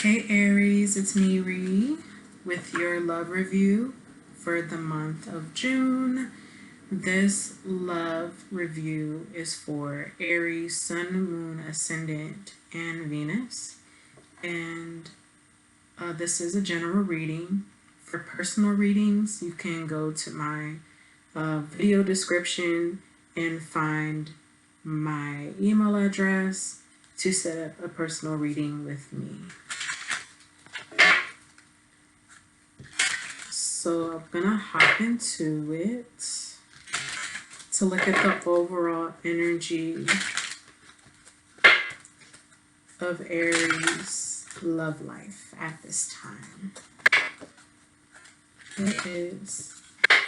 Hey Aries, it's NieRe with your love review for the month of June. This love review is for Aries, Sun, Moon, Ascendant, and Venus. And this is a general reading. For personal readings, you can go to my video description and find my email address to set up a personal reading with me. So I'm gonna hop into it to look at the overall energy of Aries love life at this time. What is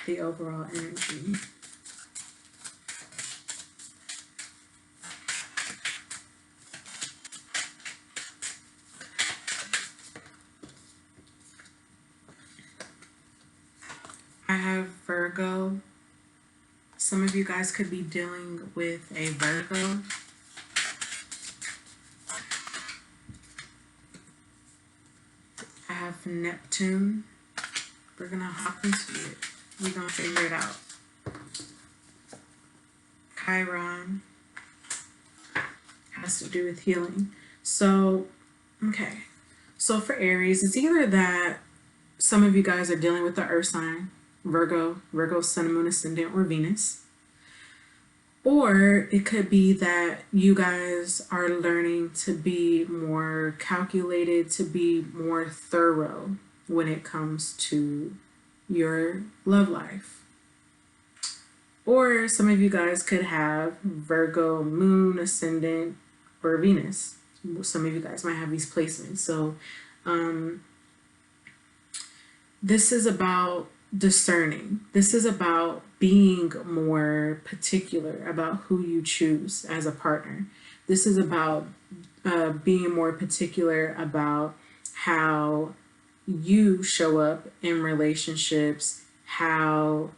the overall energy? I have Virgo. Some of you guys could be dealing with a Virgo. I have Neptune. We're gonna hop into it. We're gonna figure it out. Chiron has to do with healing. So, okay. So for Aries, it's either that some of you guys are dealing with the earth sign, Virgo, Sun, Moon, Ascendant, or Venus. Or it could be that you guys are learning to be more calculated, to be more thorough when it comes to your love life. Or some of you guys could have Virgo, Moon, Ascendant, or Venus. Some of you guys might have these placements. So this is about discerning. This is about being more particular about who you choose as a partner. This is about being more particular about how you show up in relationships, how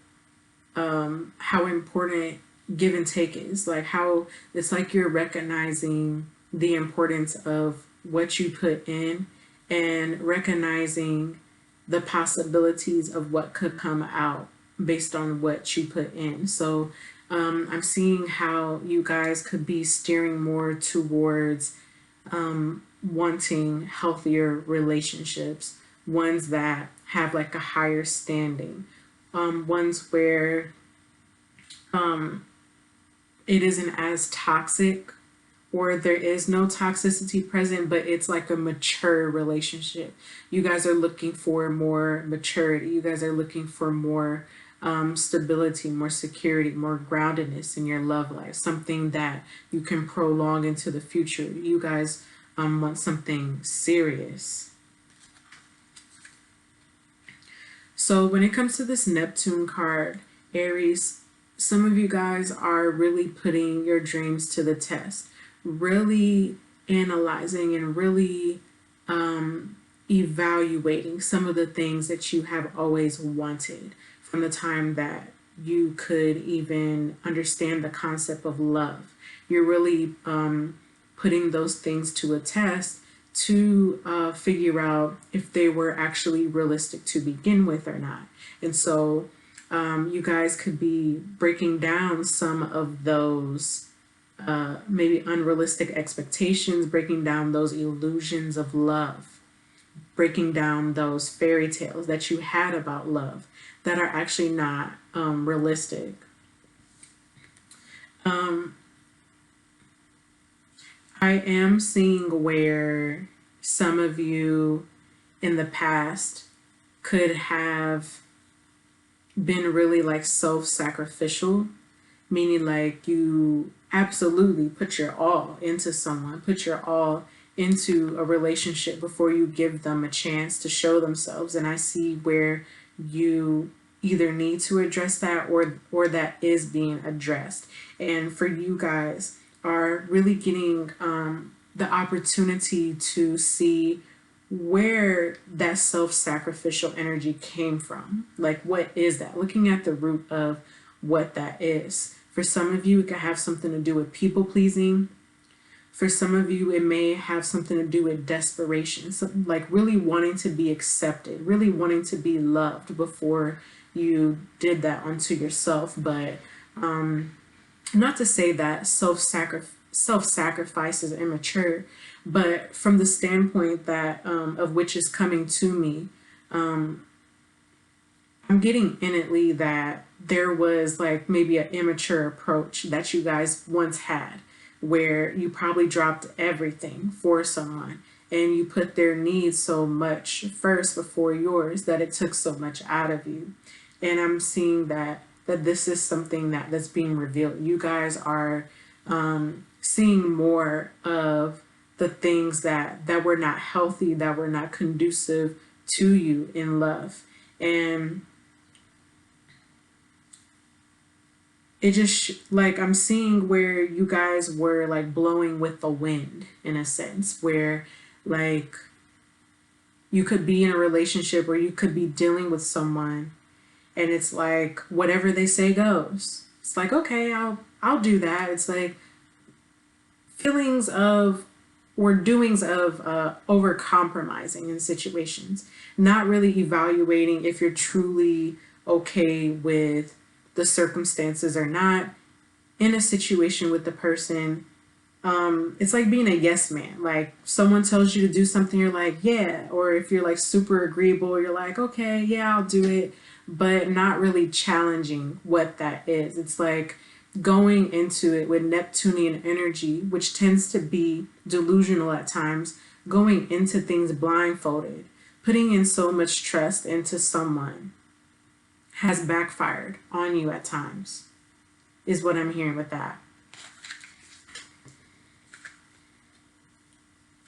important give and take is, like how it's like you're recognizing the importance of what you put in and recognizing the possibilities of what could come out based on what you put in. So I'm seeing how you guys could be steering more towards wanting healthier relationships, ones that have like a higher standing, ones where it isn't as toxic, or there is no toxicity present, but it's like a mature relationship. You guys are looking for more maturity. You guys are looking for more stability, more security, more groundedness in your love life, something that you can prolong into the future. You guys want something serious. So when it comes to this Neptune card, Aries, some of you guys are really putting your dreams to the test, really analyzing and really evaluating some of the things that you have always wanted from the time that you could even understand the concept of love. You're really putting those things to a test to figure out if they were actually realistic to begin with or not. And so you guys could be breaking down some of those maybe unrealistic expectations, breaking down those illusions of love, breaking down those fairy tales that you had about love that are actually not realistic. I am seeing where some of you in the past could have been really like self-sacrificial, meaning like you absolutely put your all into someone, put your all into a relationship before you give them a chance to show themselves. And I see where you either need to address that or that is being addressed. And for you guys are really getting the opportunity to see where that self-sacrificial energy came from. Like, what is that? Looking at the root of what that is. For some of you, it could have something to do with people pleasing. For some of you, it may have something to do with desperation, so like really wanting to be accepted, really wanting to be loved before you did that onto yourself. But not to say that self-sacrifice is immature, but from the standpoint that of which is coming to me, I'm getting innately that there was like maybe an immature approach that you guys once had, where you probably dropped everything for someone and you put their needs so much first before yours that it took so much out of you. And I'm seeing that this is something that's being revealed. You guys are seeing more of the things that were not healthy, that were not conducive to you in love. And it just like I'm seeing where you guys were like blowing with the wind in a sense, where like you could be in a relationship or you could be dealing with someone and it's like whatever they say goes. It's like, okay, I'll do that. It's like feelings of or doings of over compromising in situations, not really evaluating if you're truly okay with the circumstances or not in a situation with the person. It's like being a yes man. Like someone tells you to do something, you're like, yeah. Or if you're like super agreeable, you're like, okay, yeah, I'll do it, but not really challenging what that is. It's like going into it with Neptunian energy, which tends to be delusional at times, going into things blindfolded, putting in so much trust into someone has backfired on you at times, is what I'm hearing with that.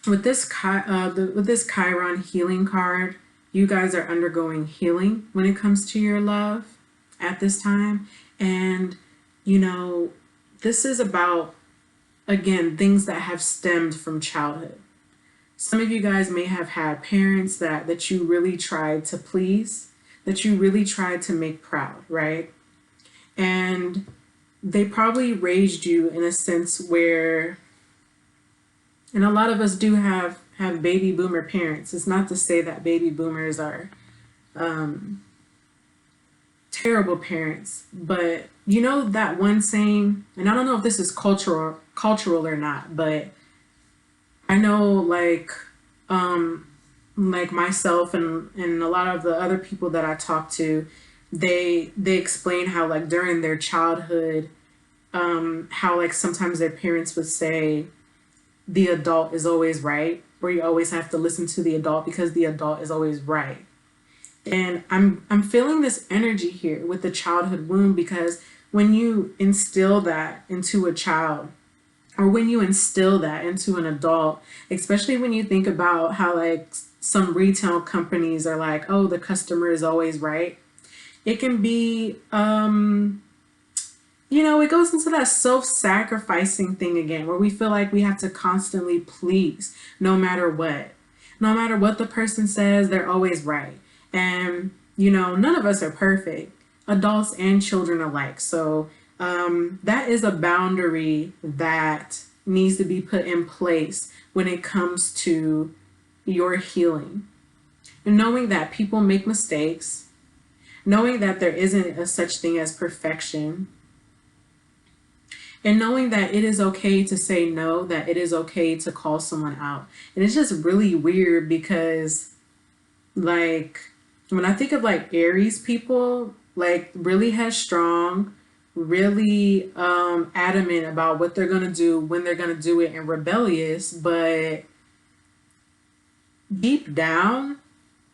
With this Chiron healing card, you guys are undergoing healing when it comes to your love at this time. And, you know, this is about, again, things that have stemmed from childhood. Some of you guys may have had parents that you really tried to please, that you really tried to make proud, right? And they probably raised you in a sense where, and a lot of us do have baby boomer parents. It's not to say that baby boomers are terrible parents, but you know that one saying, and I don't know if this is cultural or not, but I know like myself and a lot of the other people that I talk to, they explain how like during their childhood, how like sometimes their parents would say the adult is always right, or you always have to listen to the adult because the adult is always right. And I'm feeling this energy here with the childhood wound, because when you instill that into a child, or when you instill that into an adult, especially when you think about how like some retail companies are like, oh, the customer is always right. It can be, you know, it goes into that self-sacrificing thing again, where we feel like we have to constantly please no matter what. No matter what the person says, they're always right. And, you know, none of us are perfect, adults and children alike. So that is a boundary that needs to be put in place when it comes to your healing. And knowing that people make mistakes, knowing that there isn't a such thing as perfection, and knowing that it is okay to say no, that it is okay to call someone out. And it's just really weird because, like, when I think of like Aries people, like really headstrong, really adamant about what they're going to do, when they're going to do it, and rebellious, but deep down,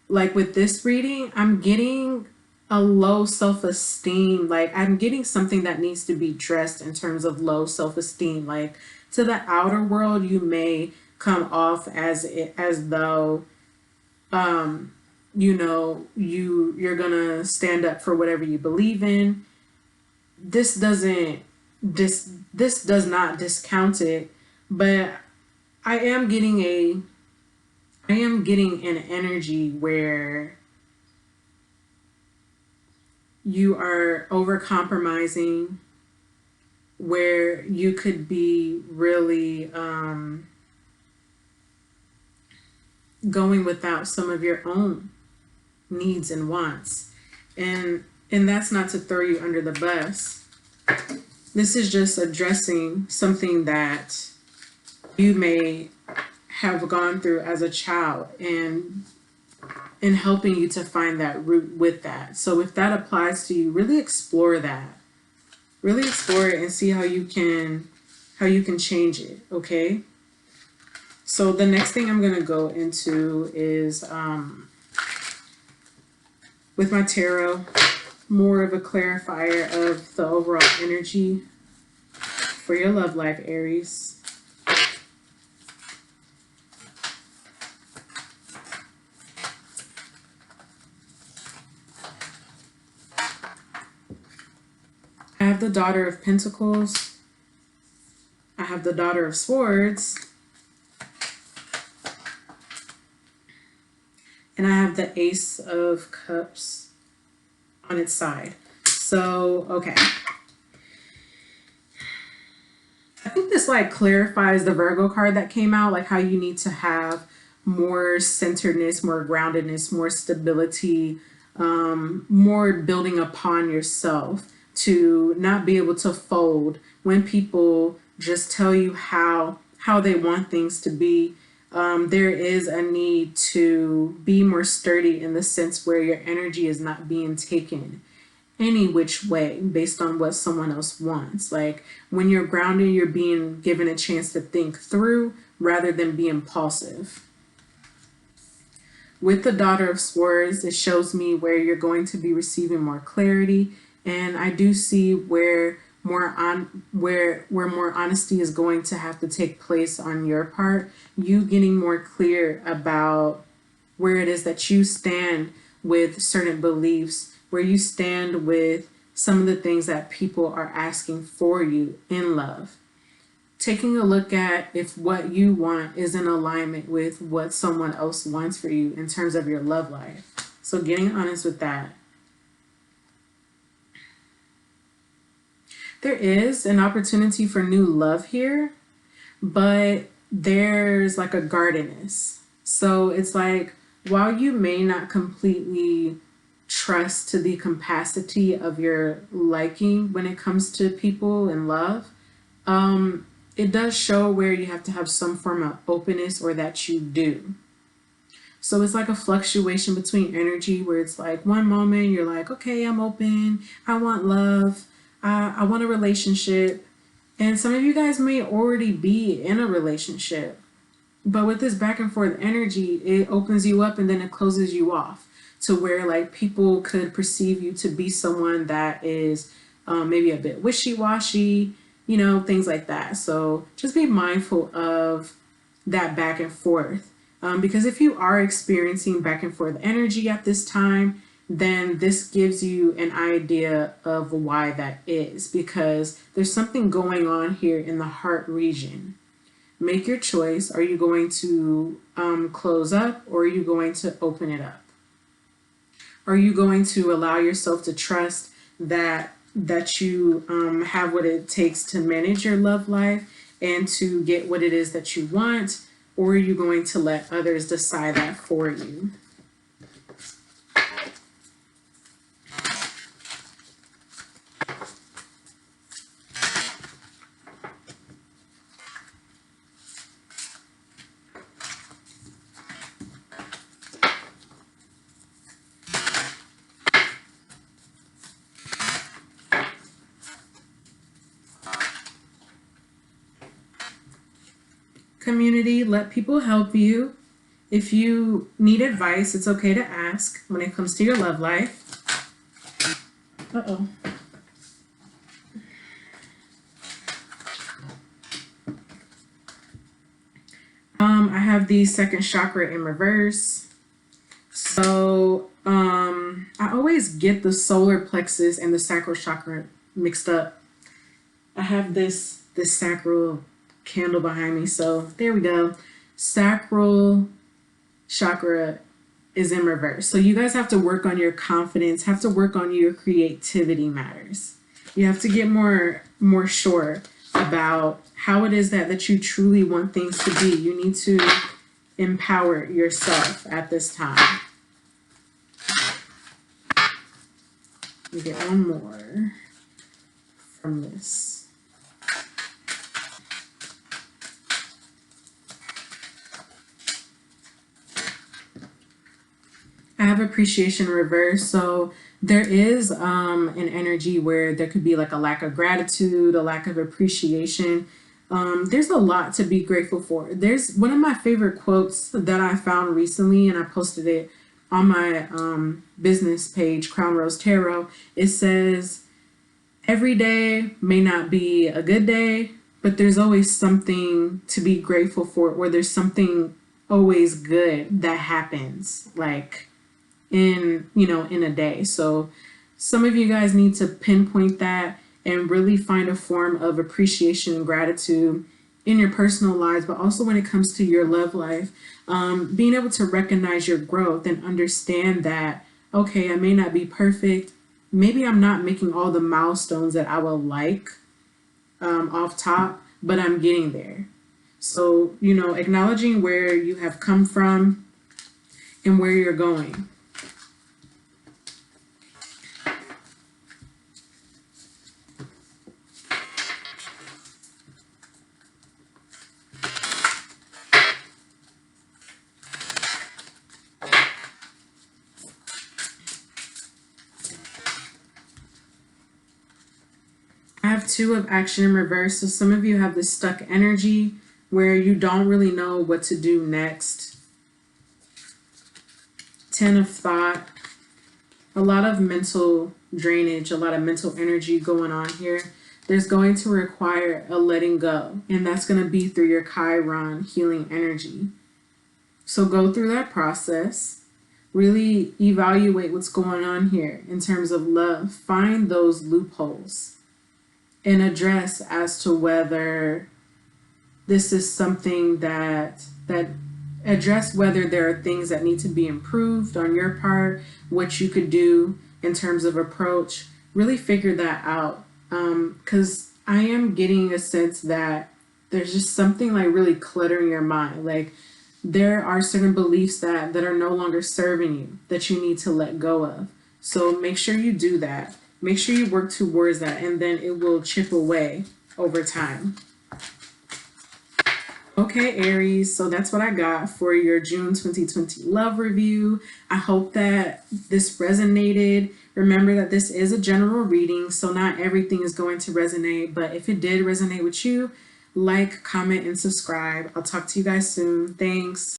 like with this reading, I'm getting a low self-esteem. Like I'm getting something that needs to be dressed in terms of low self-esteem. Like to the outer world, you may come off as though, you know, you're gonna stand up for whatever you believe in. This does not discount it, but I am getting an energy where you are over compromising, where you could be really going without some of your own needs and wants. And that's not to throw you under the bus. This is just addressing something that you may have gone through as a child, and helping you to find that root with that. So if that applies to you, really explore that. Really explore it and see how you can change it, okay? So the next thing I'm going to go into is with my tarot, more of a clarifier of the overall energy for your love life, Aries. I have the Daughter of Pentacles. I have the Daughter of Swords. And I have the Ace of Cups on its side. So, okay. I think this like clarifies the Virgo card that came out, like how you need to have more centeredness, more groundedness, more stability, more building upon yourself to not be able to fold when people just tell you how they want things to be. There is a need to be more sturdy in the sense where your energy is not being taken any which way based on what someone else wants. Like when you're grounded, you're being given a chance to think through rather than be impulsive. With the Daughter of Swords, it shows me where you're going to be receiving more clarity, and I do see where more honesty is going to have to take place on your part. You getting more clear about where it is that you stand with certain beliefs, where you stand with some of the things that people are asking for you in love. Taking a look at if what you want is in alignment with what someone else wants for you in terms of your love life. So getting honest with that. There is an opportunity for new love here, but there's like a guardedness. So it's like, while you may not completely trust to the capacity of your liking when it comes to people and love, it does show where you have to have some form of openness, or that you do. So it's like a fluctuation between energy where it's like one moment you're like, okay, I'm open, I want love, I want a relationship. And some of you guys may already be in a relationship. But with this back and forth energy, it opens you up and then it closes you off to where like people could perceive you to be someone that is maybe a bit wishy-washy, you know, things like that. So just be mindful of that back and forth. Because if you are experiencing back and forth energy at this time, then this gives you an idea of why that is, because there's something going on here in the heart region. Make your choice. Are you going to close up, or are you going to open it up? Are you going to allow yourself to trust that you have what it takes to manage your love life and to get what it is that you want? Or are you going to let others decide that for you? Community, let people help you. If you need advice, it's okay to ask when it comes to your love life. Uh-oh. I have the second chakra in reverse. So I always get the solar plexus and the sacral chakra mixed up. I have this sacral candle behind me, so there we go. Sacral chakra is in reverse. So you guys have to work on your confidence, have to work on your creativity matters. You have to get more sure about how it is that you truly want things to be. You need to empower yourself at this time. Let me get one more from this. I have appreciation reverse. So there is an energy where there could be like a lack of gratitude, a lack of appreciation. There's a lot to be grateful for. There's one of my favorite quotes that I found recently, and I posted it on my business page, CrownRoseTarot. It says, every day may not be a good day, but there's always something to be grateful for, or there's something always good that happens, like in a day. So some of you guys need to pinpoint that and really find a form of appreciation and gratitude in your personal lives, but also when it comes to your love life. Being able to recognize your growth and understand that, okay, I may not be perfect, maybe I'm not making all the milestones that I would like off top, but I'm getting there. So acknowledging where you have come from and where you're going. I have 2 of action in reverse. So some of you have this stuck energy where you don't really know what to do next. 10 of thought. A lot of mental drainage, a lot of mental energy going on here. There's going to require a letting go, and that's going to be through your Chiron healing energy. So go through that process. Really evaluate what's going on here in terms of love. Find those loopholes and address as to whether this is something that address whether there are things that need to be improved on your part, what you could do in terms of approach. Really figure that out, because I am getting a sense that there's just something like really cluttering your mind. Like there are certain beliefs that are no longer serving you that you need to let go of. So make sure you do that. Make sure you work towards that, and then it will chip away over time. Okay, Aries, so that's what I got for your June 2020 love review. I hope that this resonated. Remember that this is a general reading, so not everything is going to resonate, but if it did resonate with you, like, comment, and subscribe. I'll talk to you guys soon. Thanks.